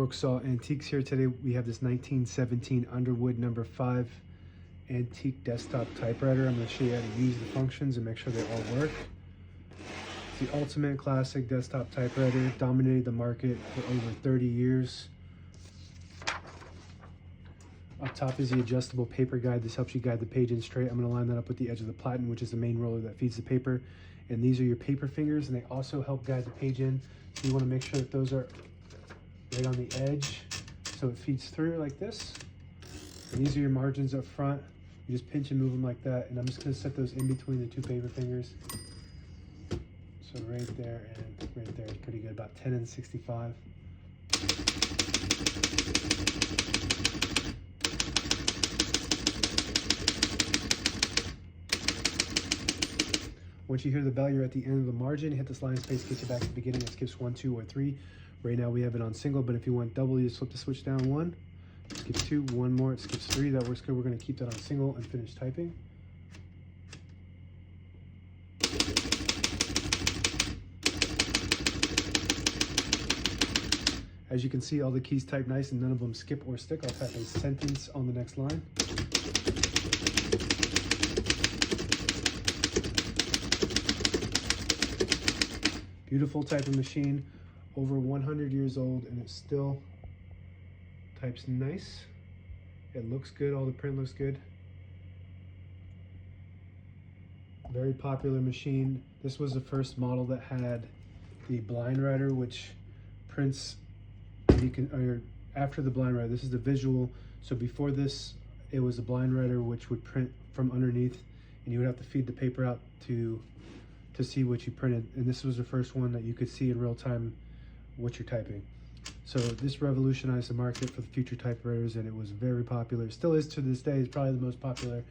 Brooksaw Antiques here today. We have this 1917 Underwood No.5 antique desktop typewriter. I'm going to show you how to use the functions and make sure they all work. It's the ultimate classic desktop typewriter, dominated the market for over 30 years. Up top is the adjustable paper guide. This helps you guide the page in straight. I'm going to line that up with the edge of the platen, which is the main roller that feeds the paper. And these are your paper fingers, and they also help guide the page in. So you want to make sure that those are right on the edge so it feeds through like this. And these are your margins up front. You just pinch and move them like that, and I'm just going to set those in between the two paper fingers. So right there and right there is pretty good, about 10 and 65. Once you hear the bell, you're at the end of the margin. Hit this line space, get you back to the beginning. It skips 1, 2, or 3. Right now we have it on single, but if you want double, you just flip the switch down 1. It skips 2, 1 more, it skips 3. That works good. We're going to keep that on single and finish typing. As you can see, all the keys type nice and none of them skip or stick. I'll type a sentence on the next line. Beautiful typing machine, over 100 years old, and it still types nice. It looks good, all the print looks good. Very popular machine. This was the first model that had the blind writer, which prints, you can, or after the blind writer, this is the visual. So before this, it was a blind writer which would print from underneath, and you would have to feed the paper out to see what you printed. And this was the first one that you could see in real time what you're typing. So this revolutionized the market for the future typewriters, and it was very popular. It still is to this day. It's probably the most popular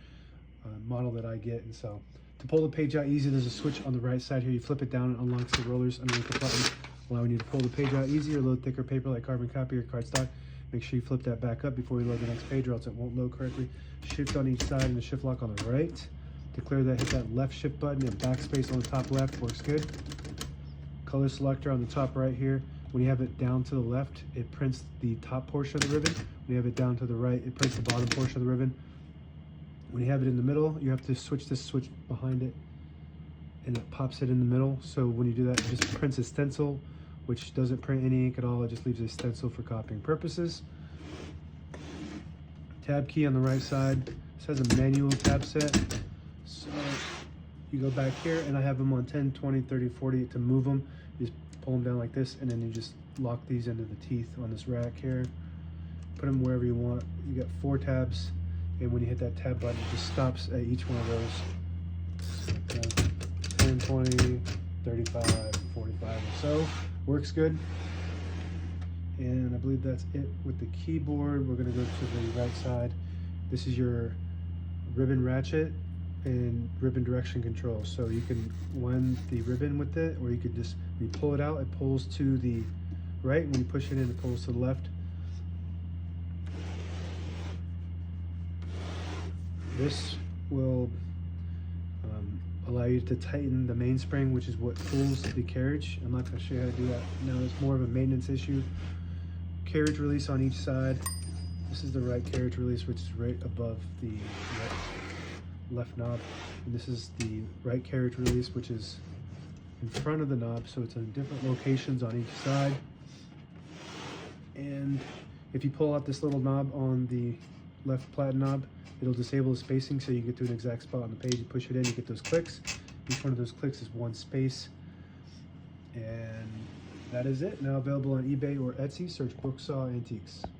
model that I get. And so to pull the page out easy, there's a switch on the right side here. You flip it down and unlocks the rollers underneath the button, allowing you to pull the page out easier. Load thicker paper like carbon copy or cardstock. Make sure you flip that back up before you load the next page, or else it won't load correctly. Shift on each side and the shift lock on the right. To clear that, hit that left shift button, and backspace on the top left works good. Color selector on the top right here. When you have it down to the left, it prints the top portion of the ribbon. When you have it down to the right, it prints the bottom portion of the ribbon. When you have it in the middle, you have to switch this switch behind it, and it pops it in the middle. So when you do that, it just prints a stencil, which doesn't print any ink at all. It just leaves a stencil for copying purposes. Tab key on the right side. This has a manual tab set. So you go back here, and I have them on 10, 20, 30, 40 to move them. You just pull them down like this, and then you just lock these into the teeth on this rack here. Put them wherever you want. You got 4 tabs, and when you hit that tab button, it just stops at each one of those. 10, 20, 35, 45 or so. Works good. And I believe that's it with the keyboard. We're going to go to the right side. This is your ribbon ratchet and ribbon direction control. So you can wind the ribbon with it, or you could just, when you pull it out, it pulls to the right. When you push it in, it pulls to the left. This will allow you to tighten the mainspring, which is what pulls the carriage. I'm not going to show you how to do that now. It's more of a maintenance issue. Carriage release on each side. This is the right carriage release, which is right above the left knob, and this is the right carriage release, which is in front of the knob, so it's in different locations on each side. And if you pull out this little knob on the left platen knob, it'll disable the spacing, so you get to an exact spot on the page. You push it in, you get those clicks. Each one of those clicks is 1 space, and that is it. Now available on eBay or Etsy. Search Brooksaw Antiques.